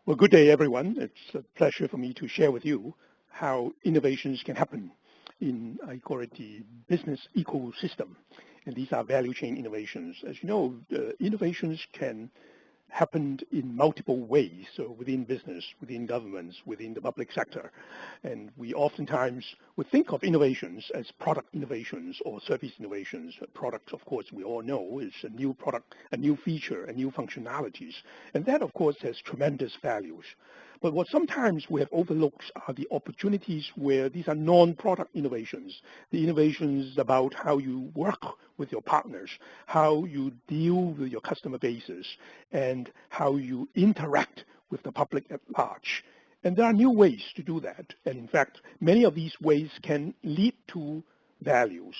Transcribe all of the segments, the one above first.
Well, good day, everyone. It's a pleasure for me to share with you how innovations can happen in, I call it the business ecosystem. And these are value chain innovations. As you know, innovations can happen in multiple ways, so within business, within governments, within the public sector. And we oftentimes would think of innovations as product innovations or service innovations. Product, of course, we all know is a new product, a new feature, a new functionalities. And that, of course, has tremendous values. But what sometimes we have overlooked are the opportunities where these are non-product innovations, the innovations about how you work with your partners, how you deal with your customer bases, and how you interact with the public at large. And there are new ways to do that. And in fact, many of these ways can lead to values.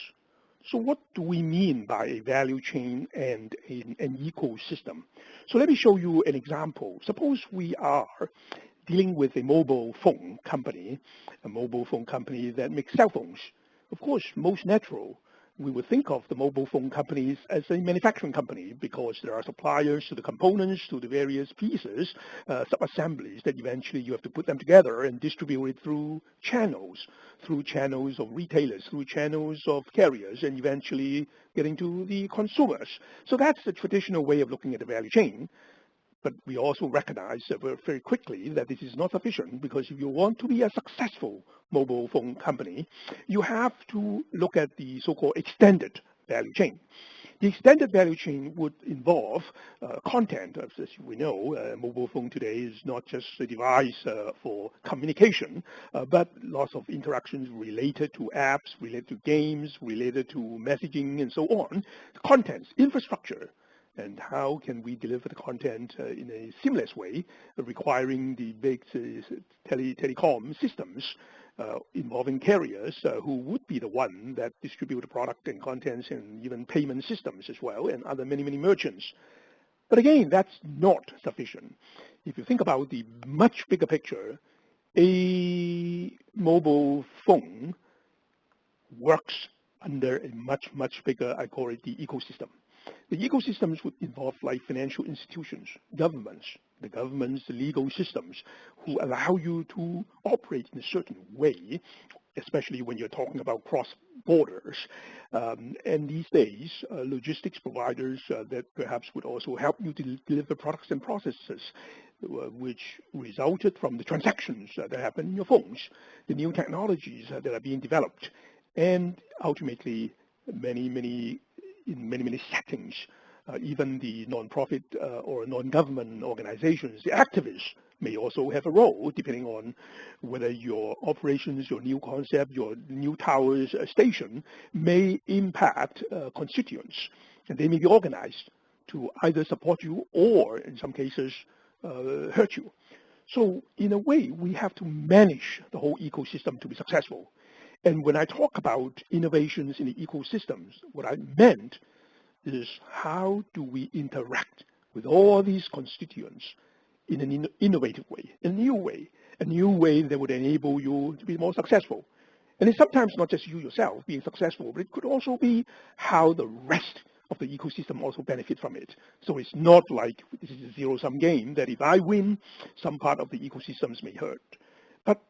So what do we mean by a value chain and an ecosystem? So let me show you an example. Suppose we are dealing with a mobile phone company that makes cell phones. Of course, most natural, we would think of the mobile phone companies as a manufacturing company because there are suppliers to the components, to the various pieces, sub-assemblies that eventually you have to put them together and distribute it through channels of retailers, through channels of carriers, and eventually getting to the consumers. So that's the traditional way of looking at the value chain. But we also recognize very quickly that this is not sufficient because if you want to be a successful mobile phone company, you have to look at the so-called extended value chain. The extended value chain would involve content. As we know, a mobile phone today is not just a device for communication, but lots of interactions related to apps, related to games, related to messaging, and so on. Contents, infrastructure. And how can we deliver the content in a seamless way, requiring the big telecom systems involving carriers who would be the one that distribute the product and contents and even payment systems as well, and other many merchants. But again, that's not sufficient. If you think about the much bigger picture, a mobile phone works under a much bigger, I call it the ecosystem. The ecosystems would involve like financial institutions, governments, the government's legal systems who allow you to operate in a certain way, especially when you're talking about cross borders. And these days, logistics providers that perhaps would also help you to deliver products and processes which resulted from the transactions that happen in your phones, the new technologies that are being developed, and ultimately in many settings, even the non-profit or non-government organizations, the activists may also have a role depending on whether your operations, your new concept, your new towers station may impact constituents. And they may be organized to either support you or in some cases hurt you. So in a way, we have to manage the whole ecosystem to be successful. And when I talk about innovations in the ecosystems, what I meant is how do we interact with all these constituents in an innovative way, a new way that would enable you to be more successful. And it's sometimes not just you yourself being successful, but it could also be how the rest of the ecosystem also benefit from it. So it's not like this is a zero-sum game that if I win, some part of the ecosystems may hurt. But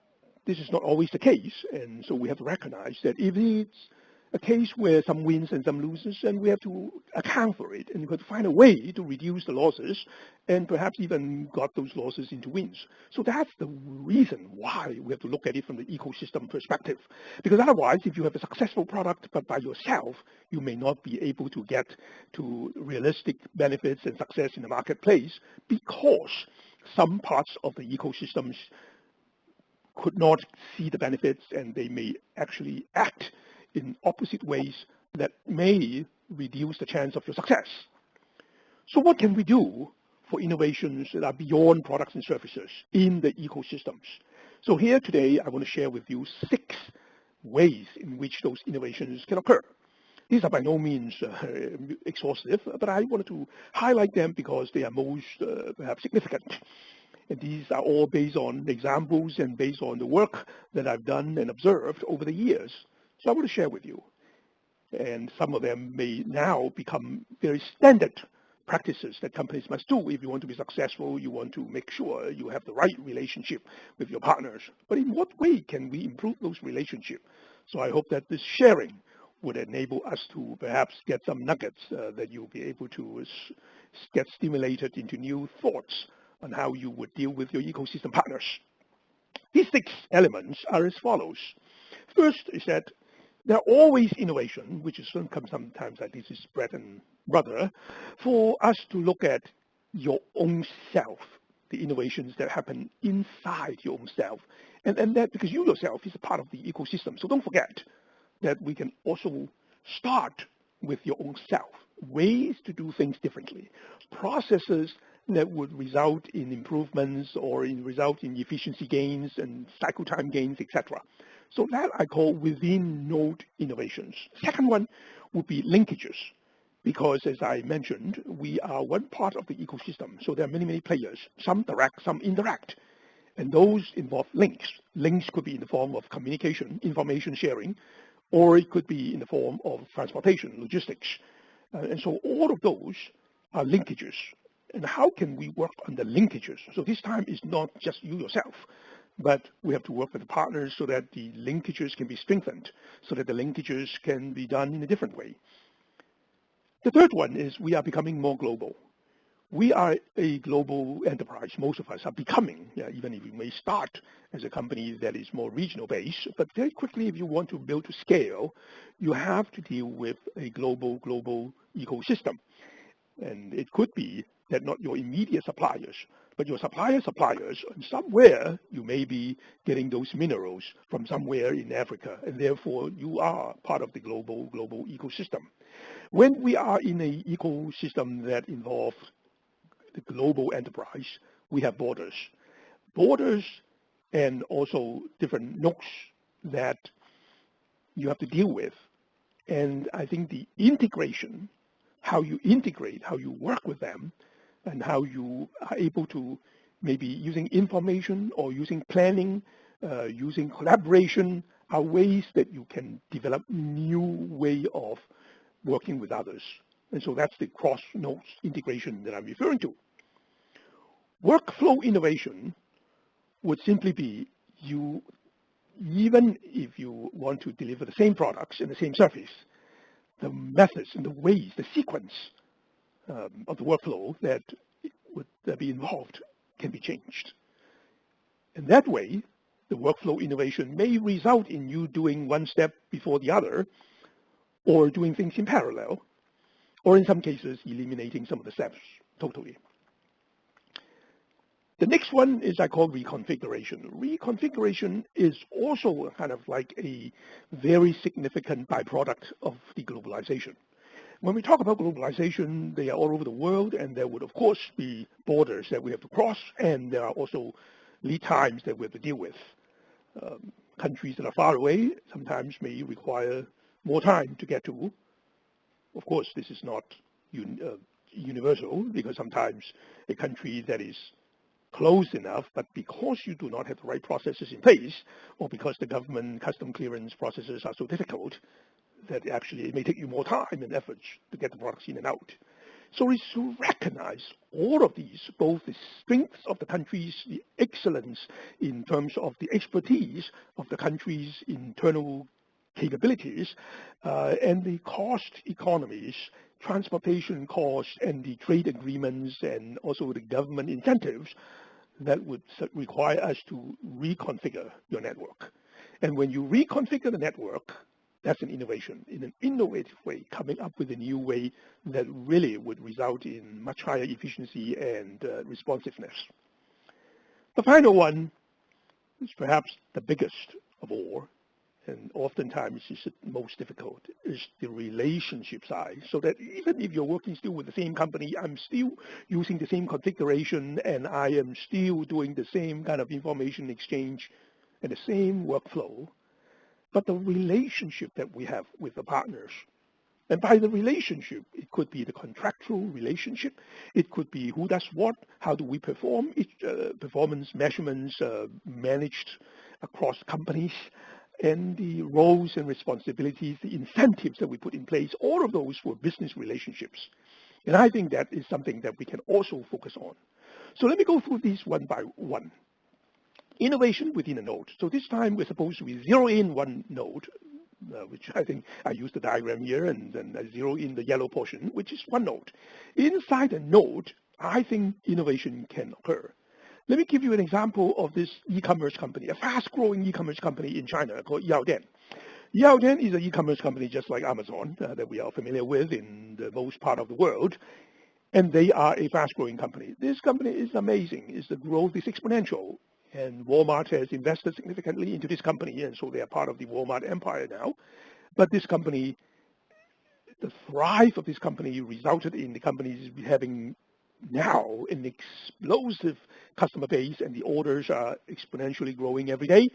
this is not always the case, and so we have to recognize that if it's a case where some wins and some loses, and we have to account for it, and we have to find a way to reduce the losses, and perhaps even got those losses into wins. So that's the reason why we have to look at it from the ecosystem perspective. Because otherwise, if you have a successful product, but by yourself, you may not be able to get to realistic benefits and success in the marketplace because some parts of the ecosystems could not see the benefits, and they may actually act in opposite ways that may reduce the chance of your success. So what can we do for innovations that are beyond products and services in the ecosystems? So here today, I want to share with you 6 ways in which those innovations can occur. These are by no means exhaustive, but I wanted to highlight them because they are most perhaps significant. And these are all based on examples and based on the work that I've done and observed over the years. So I want to share with you. And some of them may now become very standard practices that companies must do if you want to be successful. You want to make sure you have the right relationship with your partners. But in what way can we improve those relationships? So I hope that this sharing would enable us to perhaps get some nuggets that you'll be able to get stimulated into new thoughts on how you would deal with your ecosystem partners. These 6 elements are as follows. First is that there are always innovation, which is sometimes like this is bread and butter, for us to look at your own self, the innovations that happen inside your own self. And that because you yourself is a part of the ecosystem. So don't forget that we can also start with your own self, ways to do things differently, processes that would result in improvements or result in efficiency gains and cycle time gains, etc. So that I call within node innovations. Second one would be linkages, because as I mentioned, we are one part of the ecosystem. So there are many, many players, some direct, some indirect. And those involve links. Links could be in the form of communication, information sharing, or it could be in the form of transportation, logistics. And so all of those are linkages. And how can we work on the linkages? So this time is not just you yourself, but we have to work with the partners so that the linkages can be strengthened, so that the linkages can be done in a different way. The third one is we are becoming more global. We are a global enterprise. Most of us are becoming, even if we may start as a company that is more regional based, but very quickly if you want to build to scale, you have to deal with a global ecosystem. And it could be that not your immediate suppliers, but your suppliers, and somewhere you may be getting those minerals from somewhere in Africa, and therefore you are part of the global ecosystem. When we are in an ecosystem that involves the global enterprise, we have borders and also different nooks that you have to deal with. And I think the integration, how you integrate, how you work with them, and how you are able to maybe using information or using planning, using collaboration, are ways that you can develop new way of working with others. And so that's the cross-nodes integration that I'm referring to. Workflow innovation would simply be you, even if you want to deliver the same products and the same service, the methods and the ways, the sequence of the workflow that would be involved can be changed. And that way, the workflow innovation may result in you doing one step before the other, or doing things in parallel, or in some cases, eliminating some of the steps totally. The next one is I call reconfiguration. Reconfiguration is also kind of like a very significant byproduct of the globalization. When we talk about globalization, they are all over the world, and there would, of course, be borders that we have to cross, and there are also lead times that we have to deal with. Countries that are far away sometimes may require more time to get to. Of course, this is not universal, because sometimes a country that is close enough, but because you do not have the right processes in place, or because the government custom clearance processes are so difficult, that actually it may take you more time and efforts to get the products in and out. So it's to recognize all of these, both the strengths of the countries, the excellence in terms of the expertise of the country's internal capabilities, and the cost economies, transportation costs, and the trade agreements, and also the government incentives that would require us to reconfigure your network. And when you reconfigure the network, that's an innovation, in an innovative way, coming up with a new way that really would result in much higher efficiency and responsiveness. The final one is perhaps the biggest of all, and oftentimes is the most difficult, is the relationship side. So that even if you're working still with the same company, I'm still using the same configuration, and I am still doing the same kind of information exchange and the same workflow. But the relationship that we have with the partners, and by the relationship, it could be the contractual relationship, it could be who does what, how do we perform, performance measurements managed across companies, and the roles and responsibilities, the incentives that we put in place, all of those were business relationships. And I think that is something that we can also focus on. So let me go through these one by one. Innovation within a node. So this time we're supposed to zero in one node, which I think I used the diagram here, and then I zero in the yellow portion, which is one node. Inside a node, I think innovation can occur. Let me give you an example of this e-commerce company, a fast-growing e-commerce company in China called Yaodian. Yaodian is an e-commerce company just like Amazon that we are familiar with in the most part of the world, and they are a fast-growing company. This company is amazing. The growth is exponential, and Walmart has invested significantly into this company, and so they are part of the Walmart empire now. But this company, the thrive of this company resulted in the company having now an explosive customer base, and the orders are exponentially growing every day.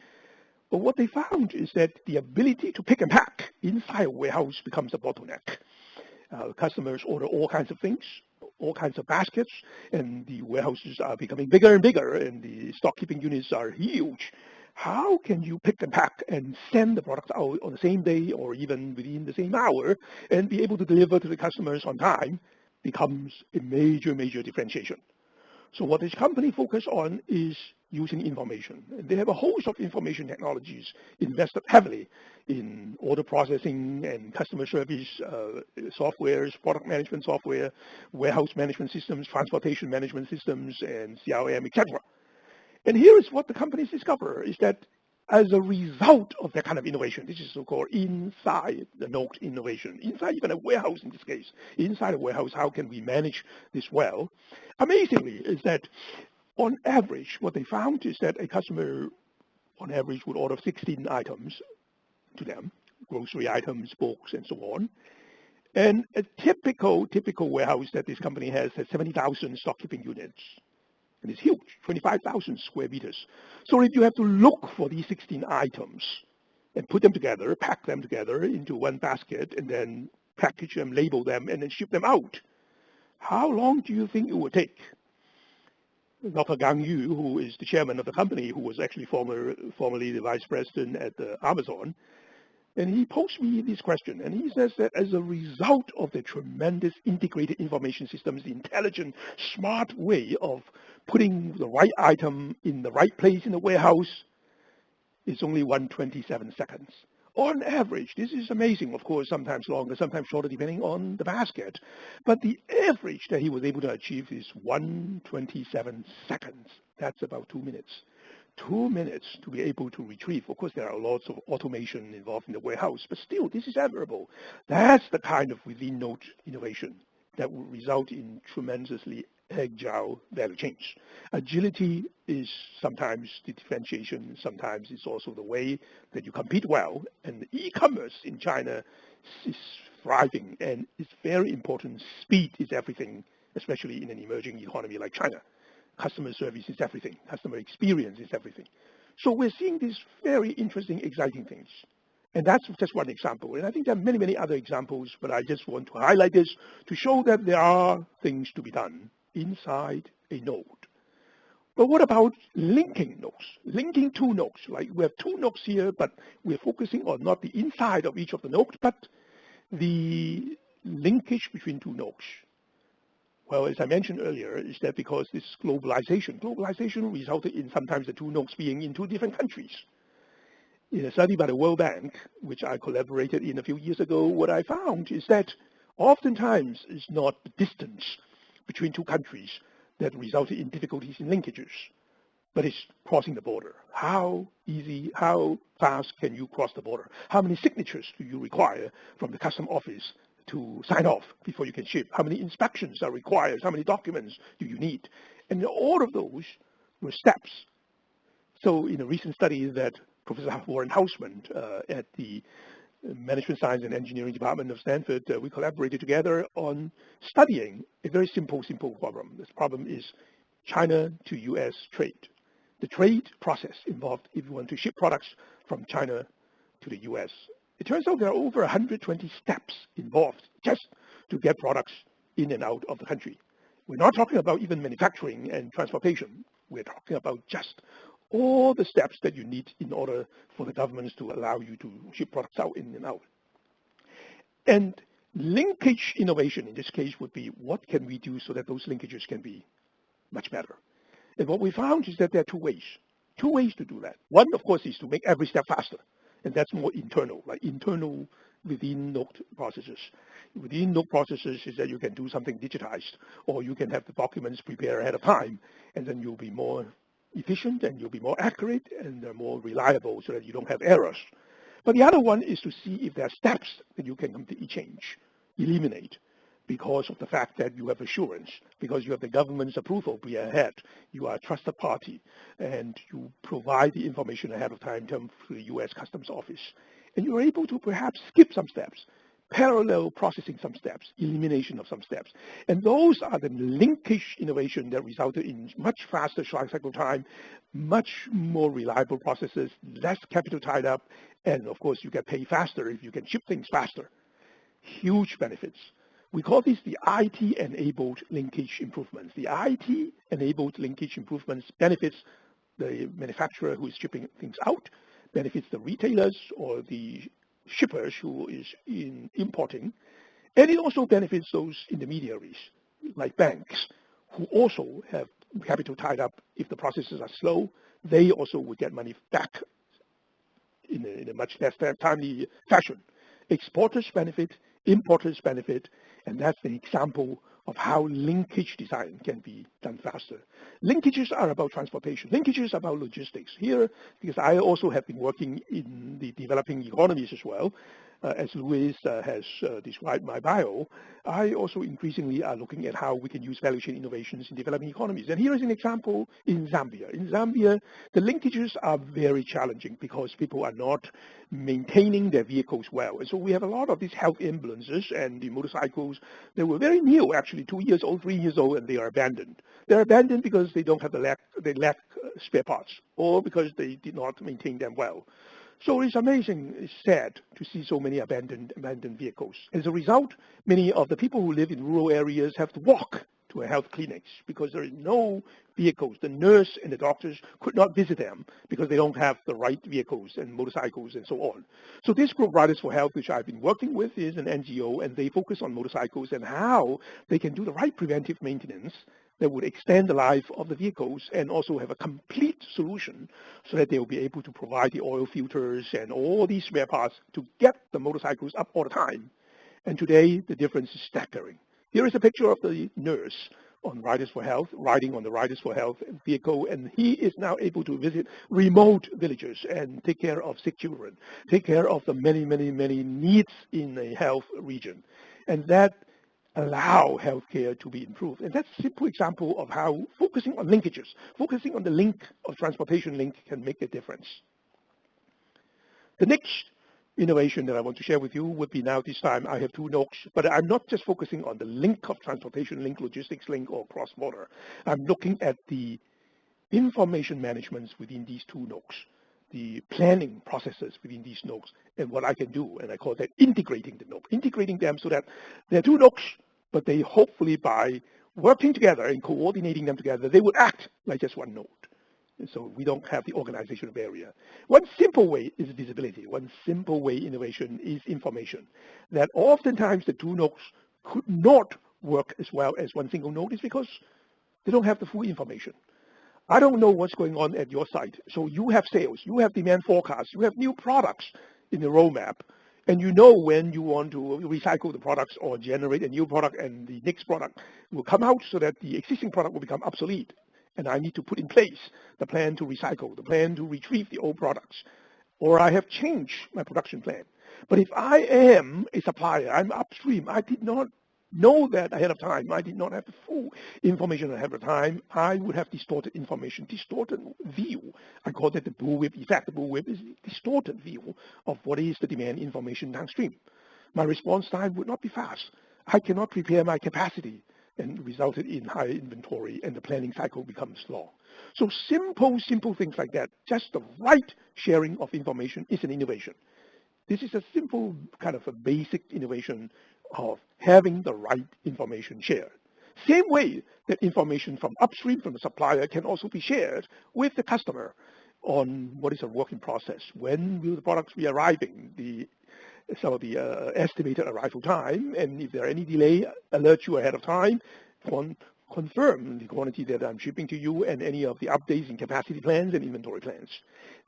But what they found is that the ability to pick and pack inside a warehouse becomes a bottleneck. Customers order all kinds of things, all kinds of baskets, and the warehouses are becoming bigger and bigger, and the stock keeping units are huge. How can you pick and pack and send the products out on the same day or even within the same hour and be able to deliver to the customers on time becomes a major, major differentiation. So what this company focuses on is using information. They have a host of information technologies invested heavily in order processing and customer service softwares, product management software, warehouse management systems, transportation management systems, and CRM, etc. And here is what the companies discover, is that as a result of that kind of innovation, this is so-called inside the node innovation, inside even a warehouse in this case, inside a warehouse, how can we manage this well? Amazingly, is that on average, what they found is that a customer on average would order 16 items to them, grocery items, books, and so on. And a typical warehouse that this company has 70,000 stock keeping units. And it's huge, 25,000 square meters. So if you have to look for these 16 items and put them together, pack them together into one basket, and then package them, label them, and then ship them out, how long do you think it would take? Dr. Gang Yu, who is the chairman of the company, who was actually formerly the vice president at Amazon, and he posed me this question, and he says that as a result of the tremendous integrated information systems, the intelligent, smart way of putting the right item in the right place in the warehouse, it's only 127 seconds. On average, this is amazing, of course, sometimes longer, sometimes shorter, depending on the basket. But the average that he was able to achieve is 127 seconds. That's about 2 minutes. 2 minutes to be able to retrieve. Of course, there are lots of automation involved in the warehouse, but still, this is admirable. That's the kind of within node innovation that will result in tremendously agile value chains. Agility is sometimes the differentiation, sometimes it's also the way that you compete well. And e-commerce in China is thriving, and it's very important. Speed is everything, especially in an emerging economy like China. Customer service is everything. Customer experience is everything. So we're seeing these very interesting, exciting things. And that's just one example. And I think there are many, many other examples, but I just want to highlight this to show that there are things to be done inside a node. But what about linking nodes? Linking two nodes. Like we have two nodes here, but we're focusing on not the inside of each of the nodes, but the linkage between two nodes. Well, as I mentioned earlier, is that because this globalization resulted in sometimes the two nodes being in two different countries. In a study by the World Bank, which I collaborated in a few years ago, what I found is that oftentimes it's not the distance between two countries that resulted in difficulties in linkages, but it's crossing the border. How easy, how fast can you cross the border? How many signatures do you require from the custom office to sign off before you can ship? How many inspections are required? How many documents do you need? And all of those were steps. So in a recent study that Professor Warren Hausman at the Management Science and Engineering Department of Stanford, we collaborated together on studying a very simple problem. This problem is China to U.S. trade. The trade process involved if you want to ship products from China to the U.S. It turns out there are over 120 steps involved just to get products in and out of the country. We're not talking about even manufacturing and transportation. We're talking about just all the steps that you need in order for the governments to allow you to ship products out in and out. And Linkage innovation in this case would be, what can we do so that those linkages can be much better? And what we found is that there are two ways to do that. One, of course, is to make every step faster. And that's more internal, like internal within node processes. Within node processes is that you can do something digitized, or you can have the documents prepared ahead of time, and then you'll be more efficient and you'll be more accurate and they're more reliable so that you don't have errors. But the other one is to see if there are steps that you can completely change, eliminate, because of the fact that you have assurance, because you have the government's approval be ahead, you are a trusted party, and you provide the information ahead of time to the U.S. Customs Office. And you're able to perhaps skip some steps, parallel processing some steps, elimination of some steps. And those are the linkage innovation that resulted in much faster cycle time, much more reliable processes, less capital tied up, and of course you get paid faster if you can ship things faster. Huge benefits. We call this the IT-enabled linkage improvements. The IT-enabled linkage improvements benefits the manufacturer who is shipping things out, benefits the retailers or the shippers who is importing, and it also benefits those intermediaries like banks who also have capital tied up. If the processes are slow, they also would get money back in a much less timely fashion. Exporters benefit, importers benefit, and that's the example of how linkage design can be done faster. Linkages are about transportation. Linkages are about logistics. Here, because I also have been working in the developing economies as well, as Louis has described my bio, I also increasingly are looking at how we can use value chain innovations in developing economies. And here is an example in Zambia. In Zambia, the linkages are very challenging because people are not maintaining their vehicles well. And so we have a lot of these health ambulances and the motorcycles that were very new, actually 2 years old, 3 years old, and they are abandoned. They're abandoned because they don't have they lack spare parts, or because they did not maintain them well. So it's amazing, it's sad to see so many abandoned vehicles. As a result, many of the people who live in rural areas have to walk to a health clinics because there is no vehicles. The nurse and the doctors could not visit them because they don't have the right vehicles and motorcycles and so on. So this group, Riders for Health, which I've been working with, is an NGO, and they focus on motorcycles and how they can do the right preventive maintenance that would extend the life of the vehicles and also have a complete solution so that they will be able to provide the oil filters and all these spare parts to get the motorcycles up all the time. And today, the difference is staggering. Here is a picture of the nurse on Riders for Health, riding on the Riders for Health vehicle, and he is now able to visit remote villages and take care of sick children, take care of the many, many, many needs in a health region. And that allow healthcare to be improved. And that's a simple example of how focusing on linkages, focusing on the link of transportation link can make a difference. The next innovation that I want to share with you would be now this time I have two nodes, but I'm not just focusing on the link of transportation link, logistics link, or cross-border. I'm looking at the information management within these two nodes, the planning processes within these nodes, and what I can do, and I call that integrating the node, integrating them so that they're two nodes, but they hopefully by working together and coordinating them together, they would act like just one node. And so we don't have the organizational barrier. One simple way is visibility. One simple way innovation is information. That oftentimes the two nodes could not work as well as one single node is because they don't have the full information. I don't know what's going on at your site. So you have sales, you have demand forecasts, you have new products in the roadmap, and you know when you want to recycle the products or generate a new product and the next product will come out so that the existing product will become obsolete. And I need to put in place the plan to recycle, the plan to retrieve the old products, or I have changed my production plan. But if I am a supplier, I'm upstream, I did not know that ahead of time, I did not have the full information ahead of time, I would have distorted information, distorted view. I call that the bullwhip effect. The bullwhip is a distorted view of what is the demand information downstream. My response time would not be fast. I cannot prepare my capacity, and resulted in higher inventory, and the planning cycle becomes long. So simple things like that, just the right sharing of information is an innovation. This is a simple kind of a basic innovation of having the right information shared. Same way that information from upstream from the supplier can also be shared with the customer on what is a work in process. When will the products be arriving? The some of the estimated arrival time, and if there are any delay, alert you ahead of time, confirm the quantity that I'm shipping to you and any of the updates in capacity plans and inventory plans.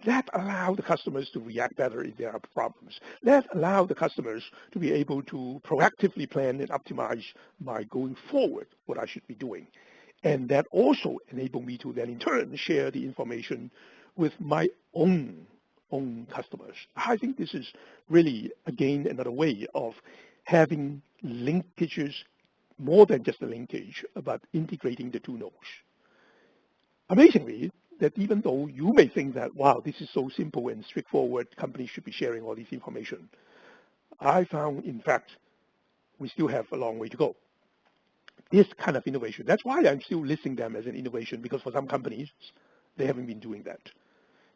That allows the customers to react better if there are problems. That allows the customers to be able to proactively plan and optimize by going forward what I should be doing. And that also enabled me to then in turn share the information with my own customers. I think this is really, again, another way of having linkages, more than just a linkage, but integrating the two nodes. Amazingly, that even though you may think that, wow, this is so simple and straightforward, companies should be sharing all this information, I found, in fact, we still have a long way to go. This kind of innovation, that's why I'm still listing them as an innovation, because for some companies, they haven't been doing that.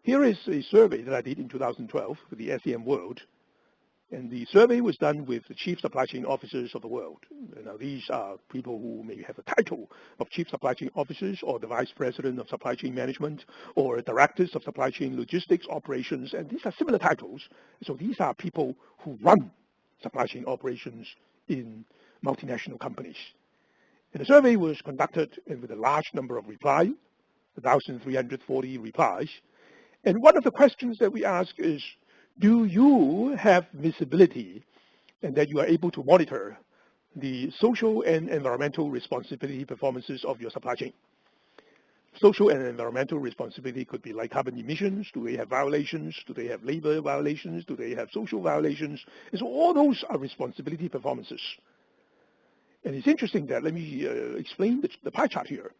Here is a survey that I did in 2012 with the SEM World, and the survey was done with the chief supply chain officers of the world. Now, these are people who may have a title of chief supply chain officers or the vice president of supply chain management or directors of supply chain logistics operations, and these are similar titles. So these are people who run supply chain operations in multinational companies. And the survey was conducted with a large number of replies, 1,340 replies. And one of the questions that we ask is, do you have visibility and that you are able to monitor the social and environmental responsibility performances of your supply chain? Social and environmental responsibility could be like carbon emissions. Do they have violations? Do they have labor violations? Do they have social violations? And so all those are responsibility performances. And it's interesting that, let me explain the pie chart here.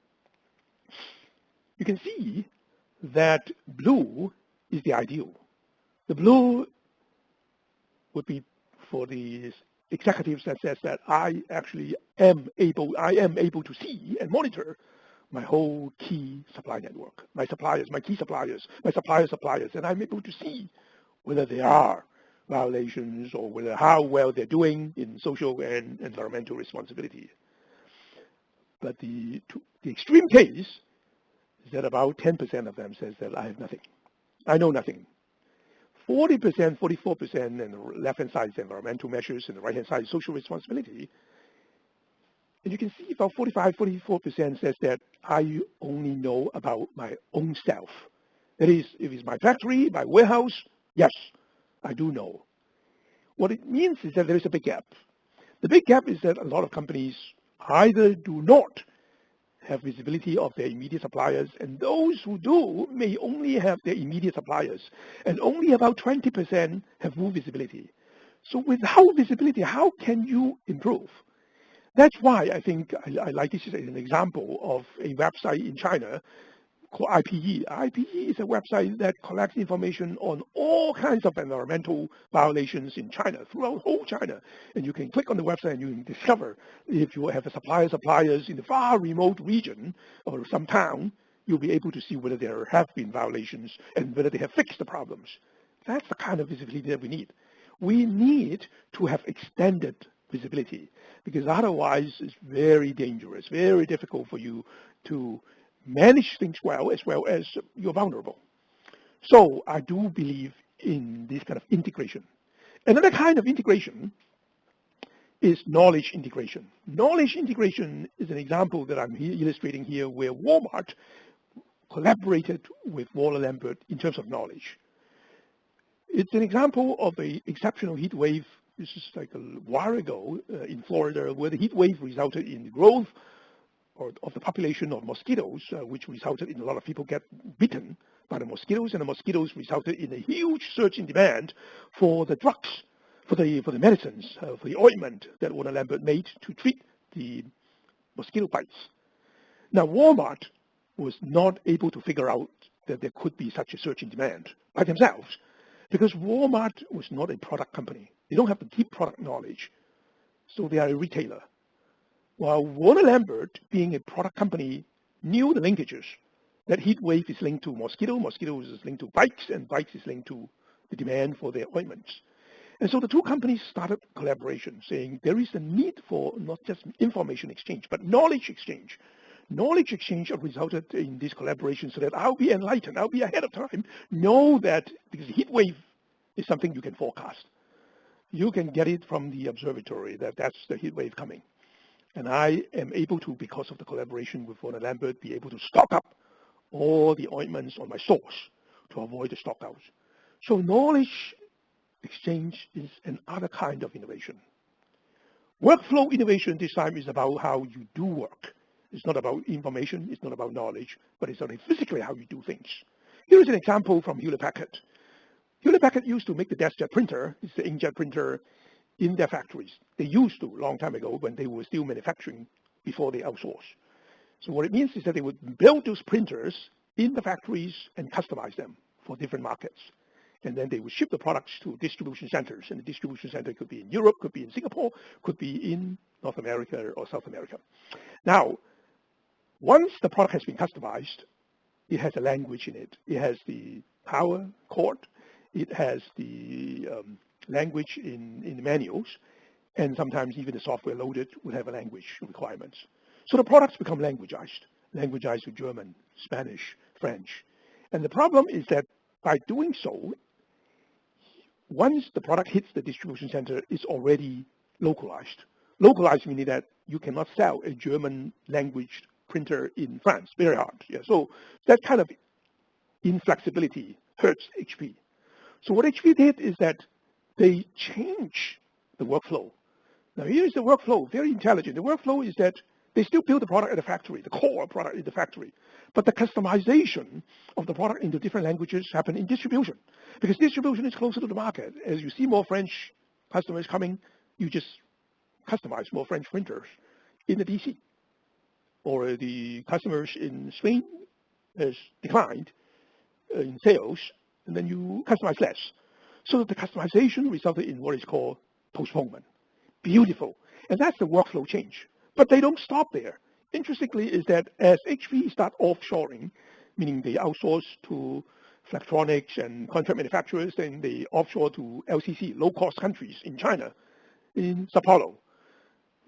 You can see that blue is the ideal. The blue would be for the executives that says that I actually am able to see and monitor my whole key supply network, my suppliers, my key suppliers, my suppliers, and I'm able to see whether there are violations or whether how well they're doing in social and environmental responsibility. But the extreme case is that about 10% of them says that I have nothing. I know nothing. 40%, 44%, and the left-hand side is environmental measures, and the right-hand side is social responsibility. And you can see about 45, 44% says that I only know about my own self. That is, if it's my factory, my warehouse, yes, I do know. What it means is that there is a big gap. The big gap is that a lot of companies either do not have visibility of their immediate suppliers, and those who do may only have their immediate suppliers, and only about 20% have full visibility. So without visibility, how can you improve? That's why I think I like this as an example of a website in China called IPE. IPE is a website that collects information on all kinds of environmental violations in China, throughout whole China. And you can click on the website and you can discover if you have a suppliers in the far remote region or some town, you'll be able to see whether there have been violations and whether they have fixed the problems. That's the kind of visibility that we need. We need to have extended visibility, because otherwise it's very dangerous, very difficult for you to manage things well as you're vulnerable. So I do believe in this kind of integration. Another kind of integration is knowledge integration. Knowledge integration is an example that I'm illustrating here, where Walmart collaborated with Warner Lambert in terms of knowledge. It's an example of an exceptional heat wave. This is like a while ago in Florida, where the heat wave resulted in the growth of the population of mosquitoes, which resulted in a lot of people get bitten by the mosquitoes, and the mosquitoes resulted in a huge surge in demand for the drugs, for the medicines, for the ointment that Warner Lambert made to treat the mosquito bites. Now, Walmart was not able to figure out that there could be such a surge in demand by themselves, because Walmart was not a product company. They don't have the deep product knowledge, so they are a retailer. While Warner Lambert, being a product company, knew the linkages, that heat wave is linked to mosquitoes is linked to bites, and bites is linked to the demand for their ointments. And so the two companies started collaboration, saying there is a need for not just information exchange, but knowledge exchange. Knowledge exchange resulted in this collaboration so that I'll be enlightened, I'll be ahead of time, know that, because heat wave is something you can forecast. you can get it from the observatory that that's the heat wave coming. And I am able to, because of the collaboration with Warner Lambert, be able to stock up all the ointments on my stores to avoid the stockouts. So knowledge exchange is another kind of innovation. Workflow innovation this time is about how you do work. It's not about information, it's not about knowledge, but it's only physically how you do things. Here is an example from Hewlett-Packard. Hewlett-Packard used to make the DeskJet printer, it's the inkjet printer, in their factories. They used to, a long time ago, when they were still manufacturing before they outsourced. So what it means is that they would build those printers in the factories and customize them for different markets. And then they would ship the products to distribution centers. And the distribution center could be in Europe, could be in Singapore, could be in North America or South America. Now, once the product has been customized, it has a language in it. It has the power cord. It has the language in the manuals. And sometimes even the software loaded would have a language requirements. So the products become languageized to German, Spanish, French. And the problem is that by doing so, once the product hits the distribution center, it's already localized. Localized meaning that you cannot sell a German language printer in France. Very hard. Yeah. So that kind of inflexibility hurts HP. So what HP did is that they changed the workflow. Now here's the workflow, very intelligent. The workflow is that they still build the product at the factory, the core product in the factory. But the customization of the product into different languages happen in distribution. Because distribution is closer to the market. As you see more French customers coming, you just customize more French printers in the DC. Or the customers in Spain has declined in sales, and then you customize less. So the customization resulted in what is called postponement. Beautiful. And that's the workflow change. But they don't stop there. Interestingly is that as HP start offshoring, meaning they outsource to Flextronics and contract manufacturers, then they offshore to LCC, low-cost countries in China, in Sao Paulo.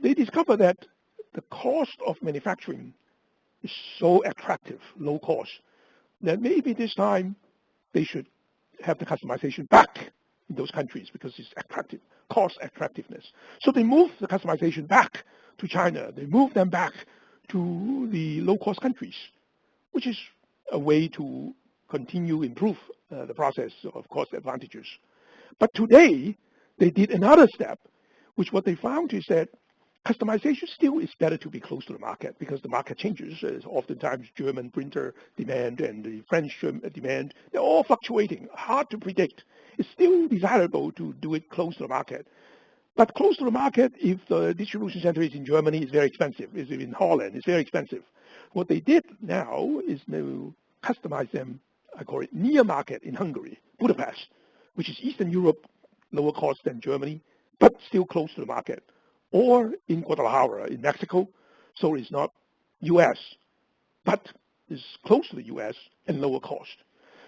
They discover that the cost of manufacturing is so attractive, low cost, that maybe this time they should have the customization back in those countries because it's attractive, cost attractiveness. So they move the customization back to China. They move them back to the low-cost countries, which is a way to continue improve the process of cost advantages. But today, they did another step, which what they found is that customization still is better to be close to the market because the market changes. Oftentimes German printer demand and the French demand, they're all fluctuating, hard to predict. It's still desirable to do it close to the market. But close to the market, if the distribution center is in Germany, it's very expensive. If it's in Holland, it's very expensive. What they did now is to customize them, I call it near market in Hungary, Budapest, which is Eastern Europe, lower cost than Germany, but still close to the market. Or in Guadalajara in Mexico, so it's not U.S., but is close to the U.S. and lower cost.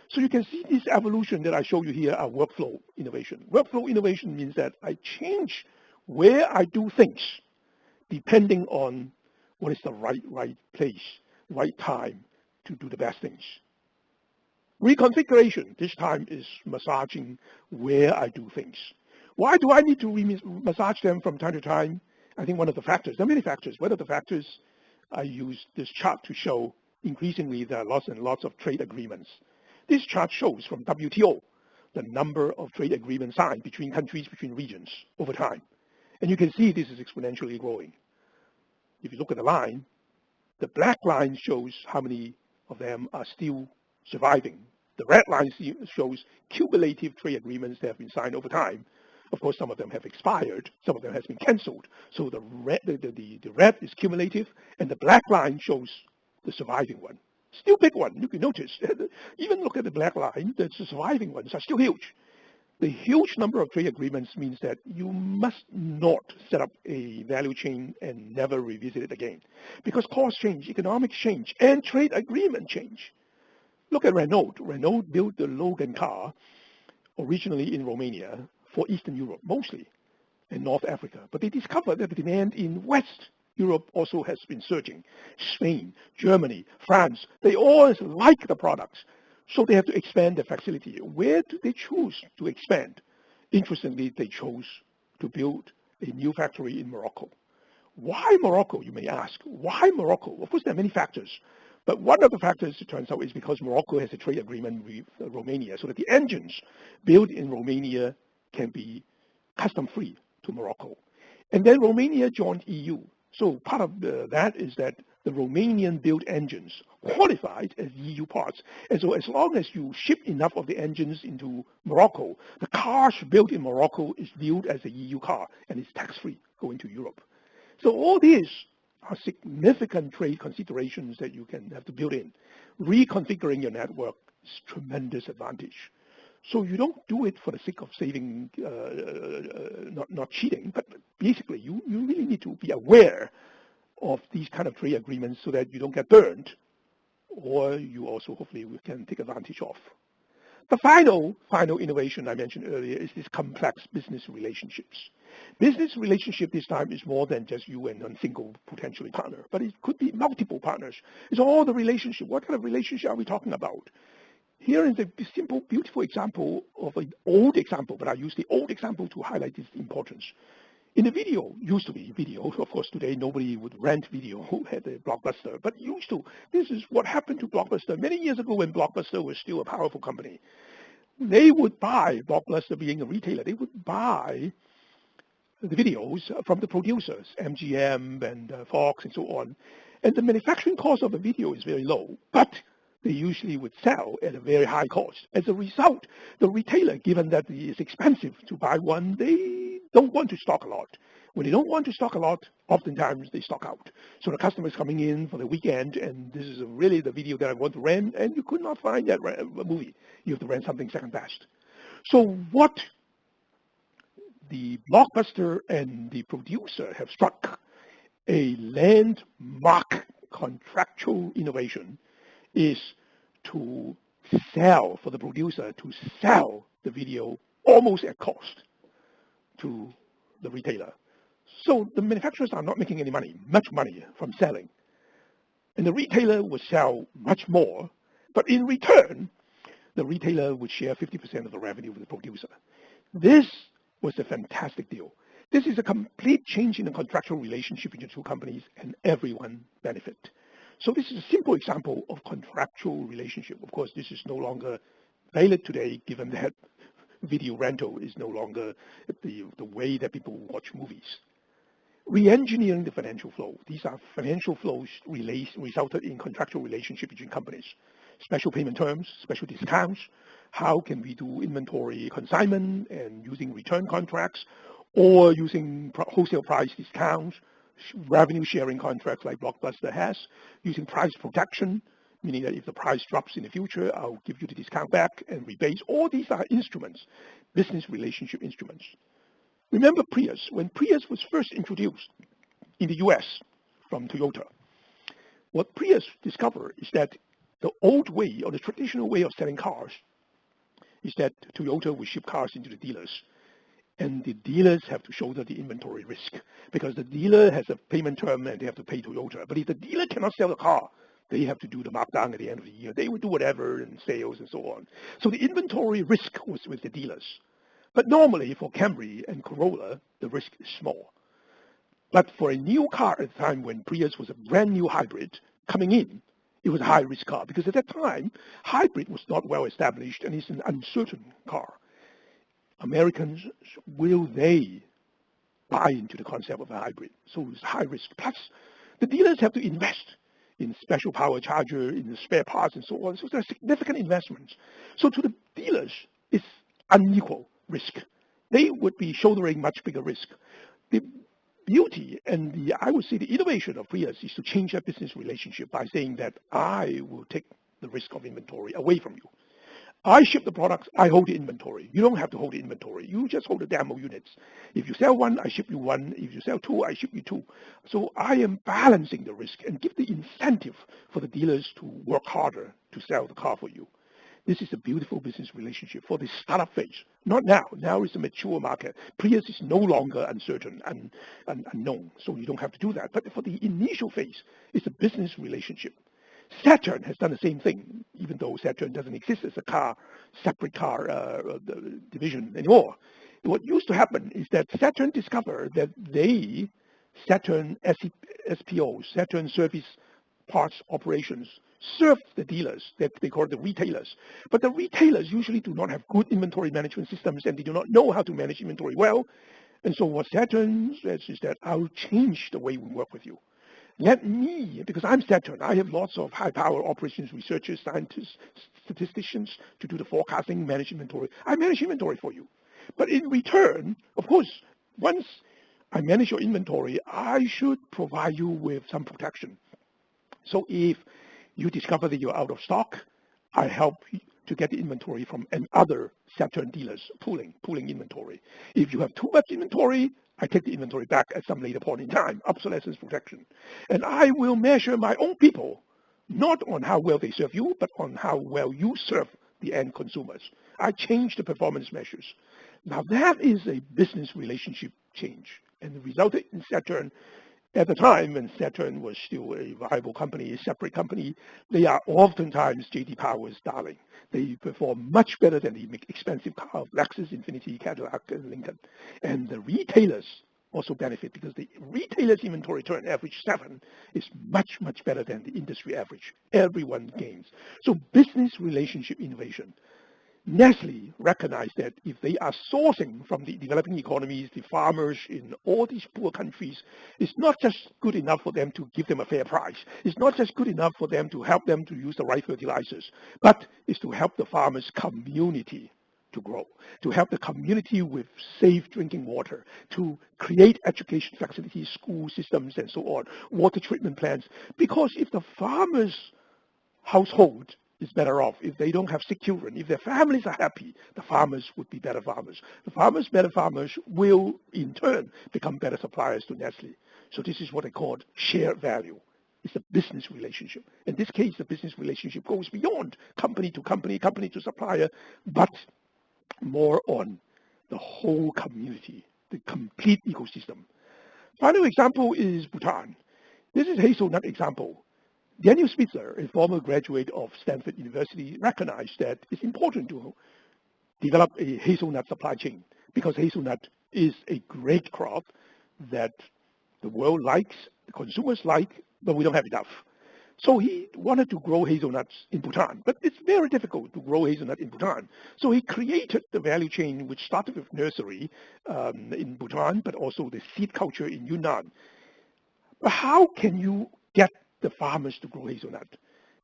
So you can see this evolution that I show you here are workflow innovation. Workflow innovation means that I change where I do things depending on what is the right place, right time to do the best things. Reconfiguration, this time is massaging where I do things. Why do I need to massage them from time to time? I think one of the factors, there are many factors. One of the factors, I use this chart to show increasingly there are lots and lots of trade agreements. This chart shows from WTO the number of trade agreements signed between countries, between regions over time. And you can see this is exponentially growing. If you look at the line, the black line shows how many of them are still surviving. The red line shows cumulative trade agreements that have been signed over time. Of course, some of them have expired. Some of them has been canceled. So the red is cumulative, and the black line shows the surviving one. Still big one. You can notice. Even look at the black line. The surviving ones are still huge. The huge number of trade agreements means that you must not set up a value chain and never revisit it again. Because costs change, economics change, and trade agreement change. Look at Renault. Renault built the Logan car originally in Romania for Eastern Europe, mostly, and North Africa. But they discovered that the demand in West Europe also has been surging. Spain, Germany, France, they all like the products. So they have to expand their facility. Where do they choose to expand? Interestingly, they chose to build a new factory in Morocco. Why Morocco, you may ask? Why Morocco? Of course, there are many factors. But one of the factors, it turns out, is because Morocco has a trade agreement with Romania, so that the engines built in Romania can be custom-free to Morocco. And then Romania joined EU. So part of that is that the Romanian-built engines qualified as EU parts. And so as long as you ship enough of the engines into Morocco, the cars built in Morocco is viewed as a EU car and is tax-free going to Europe. So all these are significant trade considerations that you can have to build in. Reconfiguring your network is tremendous advantage. So you don't do it for the sake of saving, not cheating, but basically you really need to be aware of these kind of trade agreements so that you don't get burned, or you also hopefully can take advantage of. The final innovation I mentioned earlier is this complex business relationships. Business relationship this time is more than just you and one single potential partner, but it could be multiple partners. It's all the relationship. What kind of relationship are we talking about? Here is a simple, beautiful example of an old example, but I use the old example to highlight its importance. In the video, used to be video, of course today nobody would rent video at a Blockbuster, but used to. This is what happened to Blockbuster many years ago when Blockbuster was still a powerful company. They would buy, Blockbuster being a retailer, they would buy the videos from the producers, MGM and Fox and so on. And the manufacturing cost of a video is very low, but they usually would sell at a very high cost. As a result, the retailer, given that it's expensive to buy one, they don't want to stock a lot. When they don't want to stock a lot, oftentimes they stock out. So the customer's coming in for the weekend, and this is really the video that I want to rent, and you could not find that movie. You have to rent something second best. So what the Blockbuster and the producer have struck a landmark contractual innovation is to sell, for the producer to sell the video almost at cost to the retailer. So the manufacturers are not making any money, much money from selling. And the retailer would sell much more, but in return, the retailer would share 50% of the revenue with the producer. This was a fantastic deal. This is a complete change in the contractual relationship between the two companies, and everyone benefit. So this is a simple example of contractual relationship. Of course, this is no longer valid today, given that video rental is no longer the way that people watch movies. Re-engineering the financial flow. These are financial flows resulted in contractual relationship between companies. Special payment terms, special discounts. How can we do inventory consignment and using return contracts, or using wholesale price discounts, revenue sharing contracts like Blockbuster has, using price protection, meaning that if the price drops in the future, I'll give you the discount back and rebates. All these are instruments, business relationship instruments. Remember Prius. When Prius was first introduced in the US from Toyota, what Prius discovered is that the old way, or the traditional way of selling cars, is that Toyota would ship cars into the dealers. And the dealers have to shoulder the inventory risk because the dealer has a payment term and they have to pay Toyota. But if the dealer cannot sell the car, they have to do the markdown at the end of the year. They would do whatever in sales and so on. So the inventory risk was with the dealers. But normally for Camry and Corolla, the risk is small. But for a new car at the time when Prius was a brand new hybrid coming in, it was a high-risk car because at that time, hybrid was not well established and it's an uncertain car. Americans, will they buy into the concept of a hybrid? So it's high risk. Plus, the dealers have to invest in special power charger, in the spare parts and so on. So there are significant investments. So to the dealers, it's unequal risk. They would be shouldering much bigger risk. The beauty and I would say the innovation of Prius is to change that business relationship by saying that I will take the risk of inventory away from you. I ship the products, I hold the inventory. You don't have to hold the inventory. You just hold the demo units. If you sell one, I ship you one. If you sell two, I ship you two. So I am balancing the risk and give the incentive for the dealers to work harder to sell the car for you. This is a beautiful business relationship for the startup phase. Not now. Now it's a mature market. Prius is no longer uncertain and unknown, so you don't have to do that. But for the initial phase, it's a business relationship. Saturn has done the same thing, even though Saturn doesn't exist as a separate car division anymore. What used to happen is that Saturn discovered that Saturn SPOs, Saturn Service Parts Operations, served the dealers, that they call the retailers. But the retailers usually do not have good inventory management systems, and they do not know how to manage inventory well. And so what Saturn says is that I'll change the way we work with you. Let me, because I'm Saturn, I have lots of high-power operations researchers, scientists, statisticians to do the forecasting, manage inventory. I manage inventory for you. But in return, of course, once I manage your inventory, I should provide you with some protection. So if you discover that you're out of stock, I help to get the inventory from other Saturn dealers, pooling inventory. If you have too much inventory, I take the inventory back at some later point in time, obsolescence protection. And I will measure my own people, not on how well they serve you, but on how well you serve the end consumers. I change the performance measures. Now that is a business relationship change, and it resulted in Saturn. At the time when Saturn was still a viable company, a separate company, they are oftentimes J.D. Power's darling. They perform much better than the expensive car of Lexus, Infiniti, Cadillac, and Lincoln. And the retailers also benefit because the retailers' inventory turn average 7 is much, much better than the industry average. Everyone gains. So business relationship innovation. Nestle recognized that if they are sourcing from the developing economies, the farmers in all these poor countries, it's not just good enough for them to give them a fair price. It's not just good enough for them to help them to use the right fertilizers, but it's to help the farmers' community to grow, to help the community with safe drinking water, to create education facilities, school systems, and so on, water treatment plants. Because if the farmer's household is better off, if they don't have sick children, if their families are happy, the farmers would be better farmers. The better farmers will in turn become better suppliers to Nestle. So this is what I call shared value. It's a business relationship. In this case, the business relationship goes beyond company to company, company to supplier, but more on the whole community, the complete ecosystem. Final example is Bhutan. This is a hazelnut example. Daniel Spitzer, a former graduate of Stanford University, recognized that it's important to develop a hazelnut supply chain because hazelnut is a great crop that the world likes, the consumers like, but we don't have enough. So he wanted to grow hazelnuts in Bhutan, but it's very difficult to grow hazelnut in Bhutan. So he created the value chain, which started with nursery in Bhutan, but also the seed culture in Yunnan. But how can you get the farmers to grow hazelnut?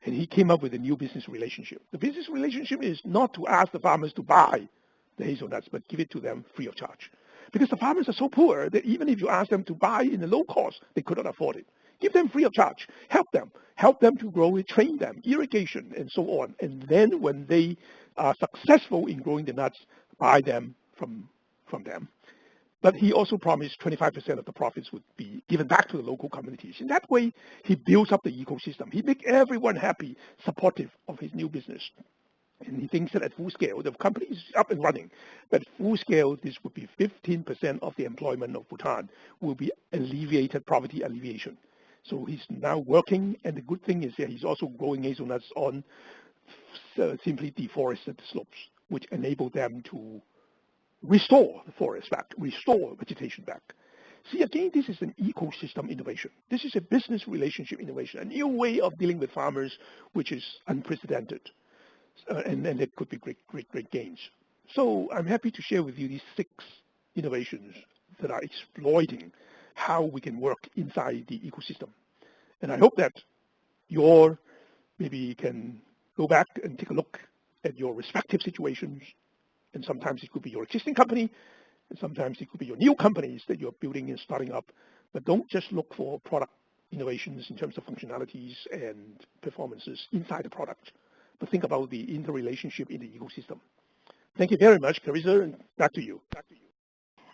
And he came up with a new business relationship. The business relationship is not to ask the farmers to buy the hazelnuts, but give it to them free of charge. Because the farmers are so poor that even if you ask them to buy in a low cost, they could not afford it. Give them free of charge. Help them to grow it, train them, irrigation, and so on. And then when they are successful in growing the nuts, buy them from them. But he also promised 25% of the profits would be given back to the local communities. In that way, he builds up the ecosystem. He makes everyone happy, supportive of his new business. And he thinks that at full scale, the company is up and running. But at full scale, this would be 15% of the employment of Bhutan will be alleviated, poverty alleviation. So he's now working, and the good thing is that he's also growing hazelnuts on simply deforested slopes, which enable them to restore the forest back, restore vegetation back. See, again, this is an ecosystem innovation. This is a business relationship innovation, a new way of dealing with farmers, which is unprecedented. And it could be great gains. So I'm happy to share with you these 6 innovations that are exploiting how we can work inside the ecosystem. And I hope that maybe can go back and take a look at your respective situations. And sometimes it could be your existing company, and sometimes it could be your new companies that you're building and starting up. But don't just look for product innovations in terms of functionalities and performances inside the product, but think about the interrelationship in the ecosystem. Thank you very much, Carissa, and back to you.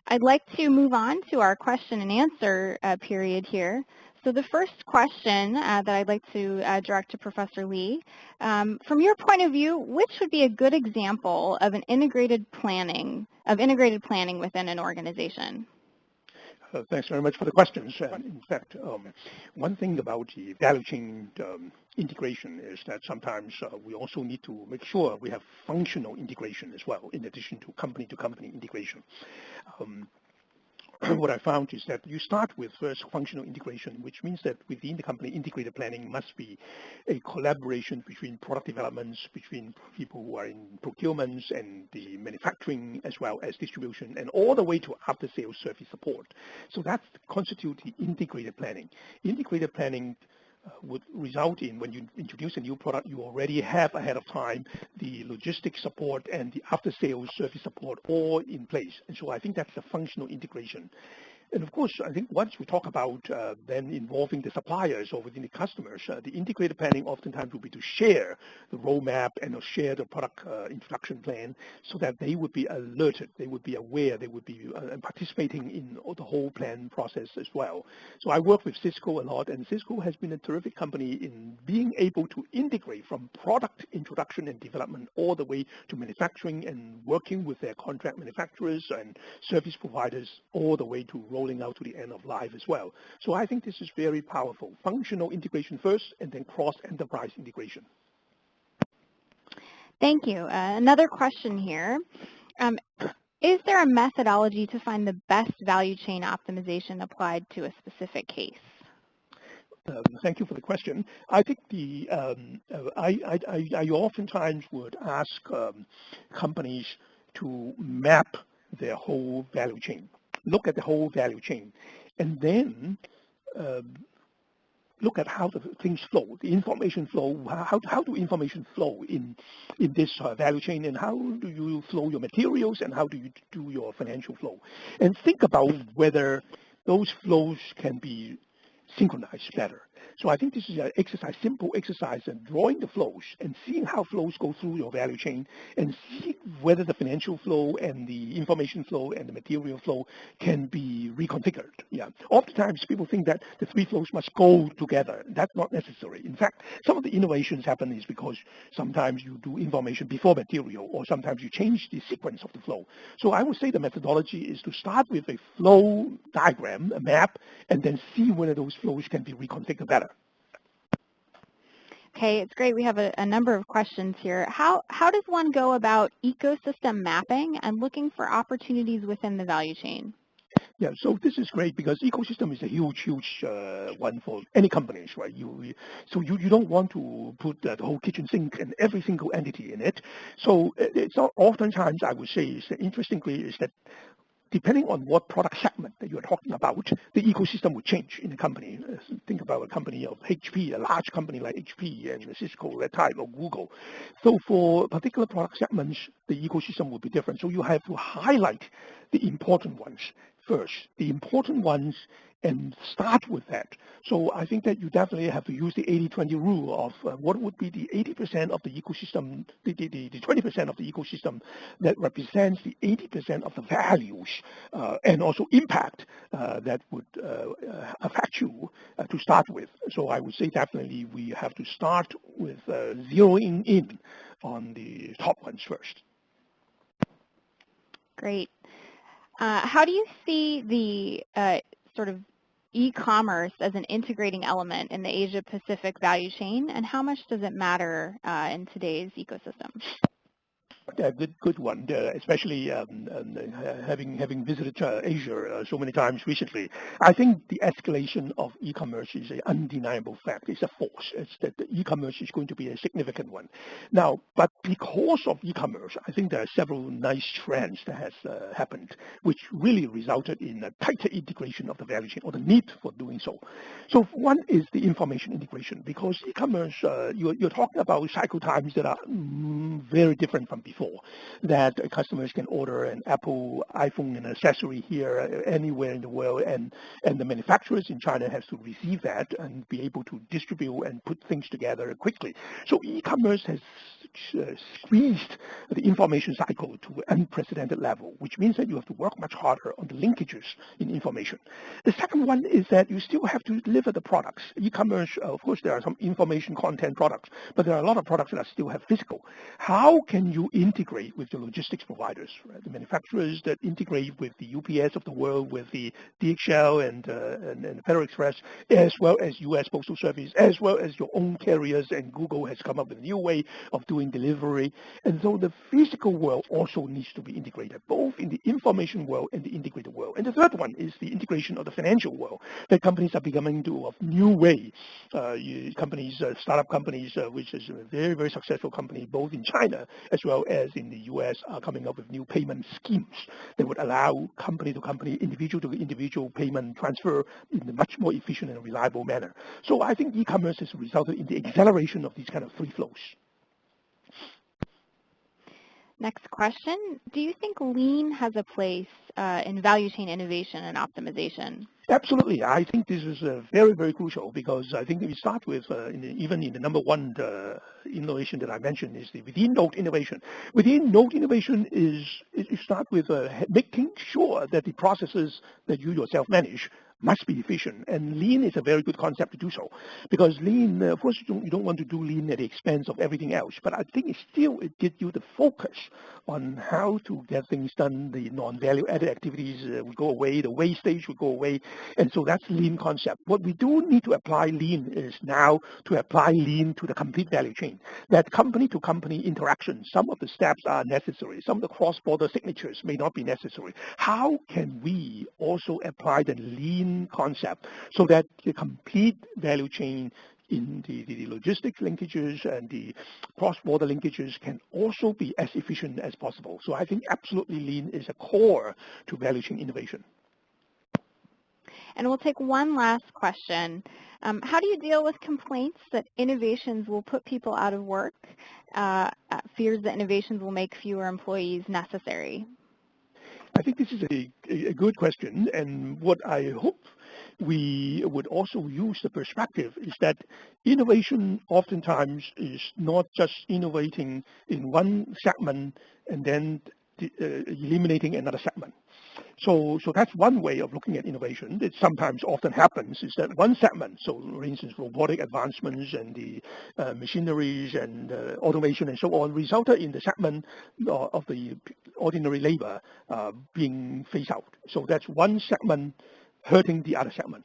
I'd like to move on to our question and answer period here. So the first question that I'd like to direct to Professor Lee, from your point of view, which would be a good example of an integrated planning within an organization? Thanks very much for the questions. In fact, one thing about the value chain integration is that sometimes we also need to make sure we have functional integration as well, in addition to company integration. What I found is that you start with first functional integration, which means that within the company, integrated planning must be a collaboration between product developments, between people who are in procurements and the manufacturing, as well as distribution, and all the way to after-sales service support. So that constitutes the integrated planning. Integrated planning would result in when you introduce a new product, you already have ahead of time the logistics support and the after-sales service support all in place. And so I think that's the functional integration. And of course, I think once we talk about then involving the suppliers or within the customers, the integrated planning oftentimes will be to share the roadmap and share the product introduction plan so that they would be alerted, they would be aware, they would be participating in the whole plan process as well. So I work with Cisco a lot, and Cisco has been a terrific company in being able to integrate from product introduction and development all the way to manufacturing and working with their contract manufacturers and service providers all the way to rolling out to the end of life as well. So I think this is very powerful. Functional integration first and then cross-enterprise integration. Thank you. Another question here. Is there a methodology to find the best value chain optimization applied to a specific case? Thank you for the question. I think I oftentimes would ask companies to map their whole value chain. Look at the whole value chain, and then look at how the things flow, the information flow, how do information flow in this value chain, and how do you flow your materials, and how do you do your financial flow? And think about whether those flows can be synchronized better. So I think this is an exercise, simple exercise, in drawing the flows and seeing how flows go through your value chain and see whether the financial flow and the information flow and the material flow can be reconfigured. Yeah. Oftentimes people think that the three flows must go together. That's not necessary. In fact, some of the innovations happen is because sometimes you do information before material, or sometimes you change the sequence of the flow. So I would say the methodology is to start with a flow diagram, a map, and then see whether those flows can be reconfigured better. Okay, it's great. We have a number of questions here. How does one go about ecosystem mapping and looking for opportunities within the value chain? Yeah, so this is great because ecosystem is a huge one for any companies, right? So you don't want to put the whole kitchen sink and every single entity in it. So it's not oftentimes, I would say, interestingly, is that depending on what product segment that you're talking about, the ecosystem would change in the company. Think about a company of HP, a large company like HP and Cisco, that type, or Google. So for particular product segments, the ecosystem would be different. So you have to highlight the important ones first, and start with that. So I think that you definitely have to use the 80-20 rule of what would be the 80% of the ecosystem, the 20% of the ecosystem that represents the 80% of the values and also impact that would affect you to start with. So I would say definitely we have to start with zeroing in on the top ones first. Great. How do you see the sort of e-commerce as an integrating element in the Asia-Pacific value chain, and how much does it matter in today's ecosystem? A good one, especially having visited Asia so many times recently. I think the escalation of e-commerce is an undeniable fact. It's a force. It's that the e-commerce is going to be a significant one. Now, but because of e-commerce, I think there are several nice trends that has happened, which really resulted in a tighter integration of the value chain, or the need for doing so. So one is the information integration, because e-commerce, you're talking about cycle times that are very different from before. That customers can order an Apple iPhone and accessory here anywhere in the world, and the manufacturers in China has to receive that and be able to distribute and put things together quickly. So e-commerce has squeezed the information cycle to an unprecedented level, which means that you have to work much harder on the linkages in information. The second one is that you still have to deliver the products. E-commerce, of course, there are some information content products, but there are a lot of products that still have physical. How can you integrate with the logistics providers, right? The manufacturers that integrate with the UPS of the world, with the DHL and Federal Express, as well as U.S. Postal Service, as well as your own carriers, and Google has come up with a new way of doing delivery. And so the physical world also needs to be integrated, both in the information world and the integrated world. And the third one is the integration of the financial world, that companies are becoming to a new way. Startup companies, which is a very, very successful company, both in China as well as in the U.S., are coming up with new payment schemes that would allow company to company, individual to individual payment transfer in a much more efficient and reliable manner. So I think e-commerce has resulted in the acceleration of these kind of three flows. Next question. Do you think lean has a place in value chain innovation and optimization? Absolutely. I think this is very, very crucial, because I think we start with, even in the number one innovation that I mentioned, is the within-node innovation. Within-node innovation is, you start with making sure that the processes that you yourself manage must be efficient. And lean is a very good concept to do so, because lean, of course, you don't want to do lean at the expense of everything else. But I think it gives you the focus on how to get things done. The non-value added activities will go away, the wastage will go away. And so that's lean concept. What we do need to apply lean is now to apply lean to the complete value chain. That company to company interaction, some of the steps are necessary, some of the cross-border signatures may not be necessary. How can we also apply the lean concept so that the complete value chain in the logistics linkages and the cross-border linkages can also be as efficient as possible? So I think absolutely lean is a core to value chain innovation. And we'll take one last question. How do you deal with complaints that innovations will put people out of work, fears that innovations will make fewer employees necessary? I think this is a good question, and what I hope we would also use the perspective is that innovation oftentimes is not just innovating in one segment and then eliminating another segment. So that's one way of looking at innovation. It sometimes often happens is that one segment, so for instance, robotic advancements and the machineries and automation and so on, resulted in the segment of the ordinary labor being phased out. So that's one segment hurting the other segment.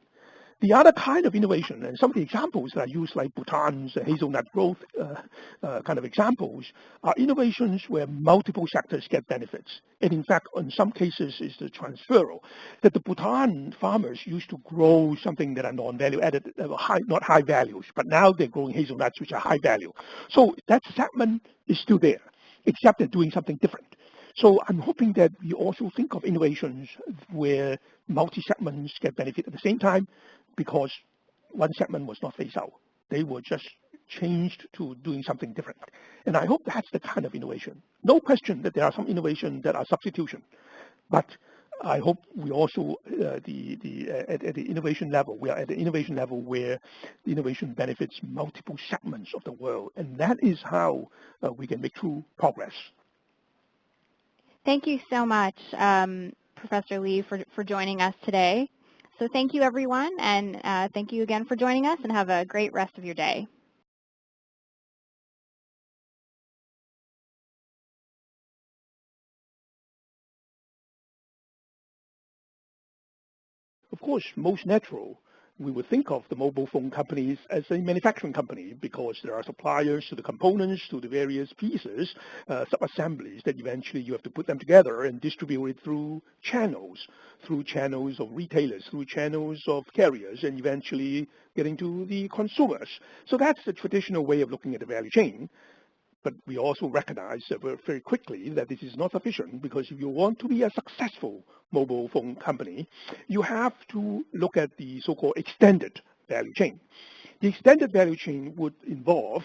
The other kind of innovation, and some of the examples that I use, like Bhutan's hazelnut growth kind of examples, are innovations where multiple sectors get benefits. And in fact, in some cases, is the transferal. That the Bhutan farmers used to grow something that are non-value added, not high values, but now they're growing hazelnuts, which are high value. So that segment is still there, except they're doing something different. So I'm hoping that we also think of innovations where multi-segments get benefit at the same time, because one segment was not phased out. They were just changed to doing something different. And I hope that's the kind of innovation. No question that there are some innovations that are substitution. But I hope we also, at the innovation level, we are at the innovation level where the innovation benefits multiple segments of the world. And that is how we can make true progress. Thank you so much, Professor Lee, for joining us today. So thank you, everyone, and thank you again for joining us, and have a great rest of your day. Of course, most natural, we would think of the mobile phone companies as a manufacturing company, because there are suppliers to the components, to the various pieces, sub-assemblies that eventually you have to put them together and distribute it through channels of retailers, through channels of carriers, and eventually getting to the consumers. So that's the traditional way of looking at the value chain. But we also recognize very quickly that this is not sufficient, because if you want to be a successful mobile phone company, you have to look at the so-called extended value chain. The extended value chain would involve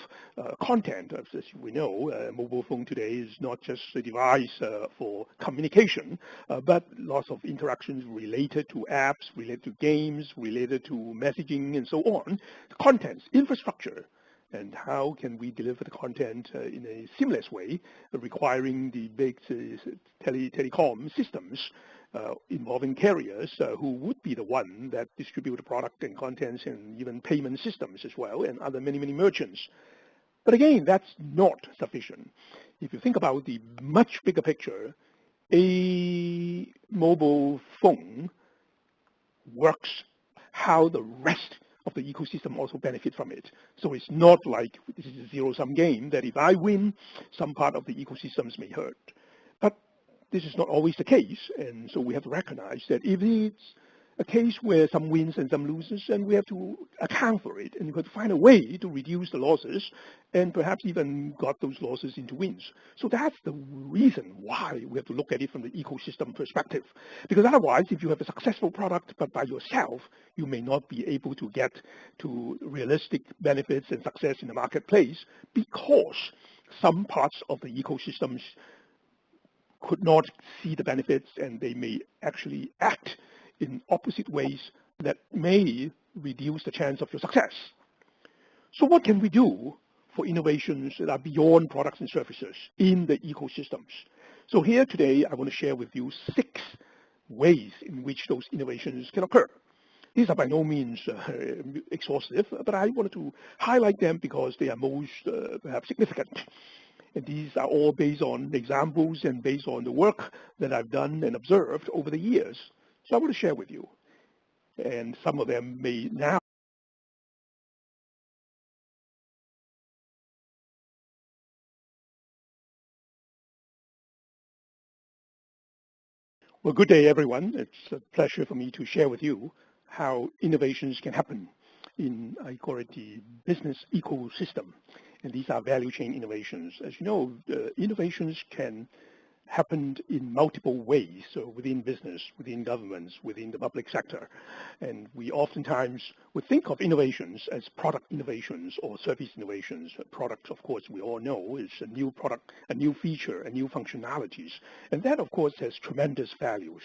content. As we know, a mobile phone today is not just a device for communication, but lots of interactions related to apps, related to games, related to messaging, and so on. Contents, infrastructure, and how can we deliver the content in a seamless way, requiring the big telecom systems involving carriers who would be the one that distribute the product and contents and even payment systems as well, and other many merchants. But again, that's not sufficient. If you think about the much bigger picture, a mobile phone works how the rest of the ecosystem also benefit from it. So it's not like this is a zero-sum game that if I win, some part of the ecosystems may hurt. But this is not always the case, and so we have to recognize that if it's a case where some wins and some loses, and we have to account for it, and we have to find a way to reduce the losses, and perhaps even got those losses into wins. So that's the reason why we have to look at it from the ecosystem perspective. Because otherwise, if you have a successful product, but by yourself, you may not be able to get to realistic benefits and success in the marketplace, because some parts of the ecosystems could not see the benefits, and they may actually act in opposite ways that may reduce the chance of your success. So what can we do for innovations that are beyond products and services in the ecosystems? So here today, I want to share with you 6 ways in which those innovations can occur. These are by no means exhaustive, but I wanted to highlight them because they are most perhaps significant. And these are all based on examples and based on the work that I've done and observed over the years. So I want to share with you, and some of them may now. Well, good day, everyone. It's a pleasure for me to share with you how innovations can happen in, I call it the business ecosystem. And these are value chain innovations. As you know, innovations can happened in multiple ways, so within business, within governments, within the public sector. And we oftentimes would think of innovations as product innovations or service innovations. Product, of course, we all know is a new product, a new feature, a new functionalities. And that, of course, has tremendous values.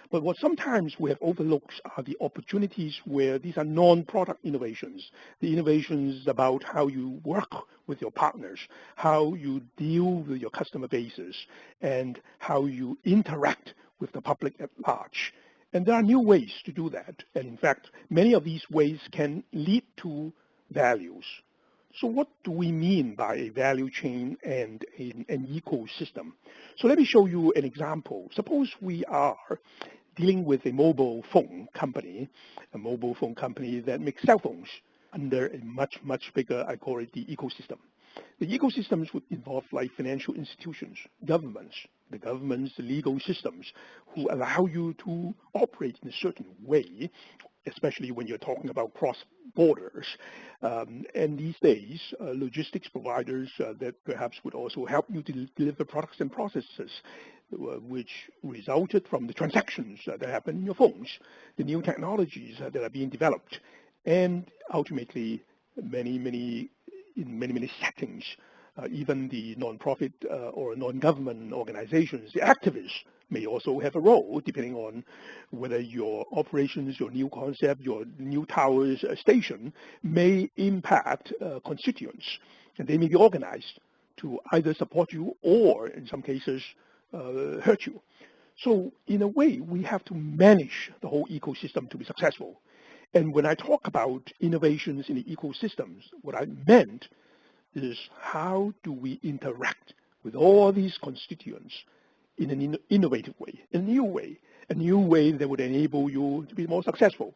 But what sometimes we have overlooked are the opportunities where these are non-product innovations, the innovations about how you work with your partners, how you deal with your customer bases, and how you interact with the public at large. And there are new ways to do that. And in fact, many of these ways can lead to values. So what do we mean by a value chain and an ecosystem? So let me show you an example. Suppose we are dealing with a mobile phone company that makes cell phones under a much bigger, I call it the ecosystem. The ecosystems would involve like financial institutions, governments, the legal systems who allow you to operate in a certain way, especially when you're talking about cross borders. And these days, logistics providers that perhaps would also help you to deliver products and processes, which resulted from the transactions that happen in your phones, the new technologies that are being developed, and ultimately in many settings, even the non-profit or non-government organizations, the activists, may also have a role depending on whether your operations, your new concept, your new towers station may impact constituents. And they may be organized to either support you or, in some cases, hurt you. So in a way, we have to manage the whole ecosystem to be successful. And when I talk about innovations in the ecosystems, what I meant is how do we interact with all these constituents in an innovative way, a new way that would enable you to be more successful.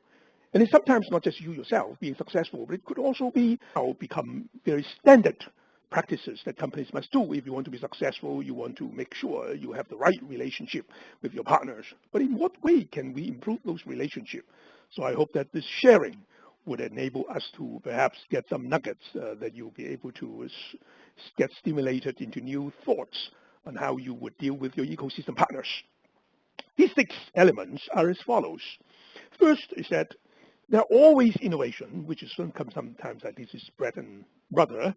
And it's sometimes not just you yourself being successful, but it could also be become very standard practices that companies must do. If you want to be successful, you want to make sure you have the right relationship with your partners. But in what way can we improve those relationships? So I hope that this sharing would enable us to perhaps get some nuggets that you'll be able to get stimulated into new thoughts on how you would deal with your ecosystem partners. These 6 elements are as follows. First is that there are always innovation, which is sometimes like this is bread and butter,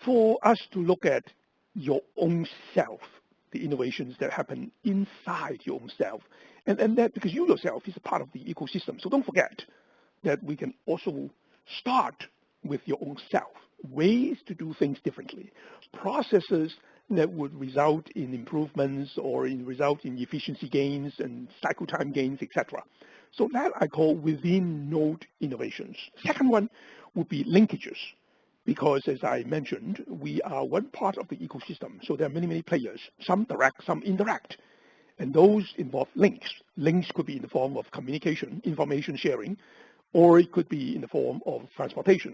for us to look at your own self, the innovations that happen inside your own self. And that because you yourself is a part of the ecosystem. So don't forget that we can also start with your own self. ways to do things differently, processes that would result in improvements or result in efficiency gains and cycle time gains, etc. So that I call within node innovations. Second one would be linkages, because as I mentioned, we are one part of the ecosystem. So there are many, many players, some direct, some indirect. And those involve links. Links could be in the form of communication, information sharing, or it could be in the form of transportation.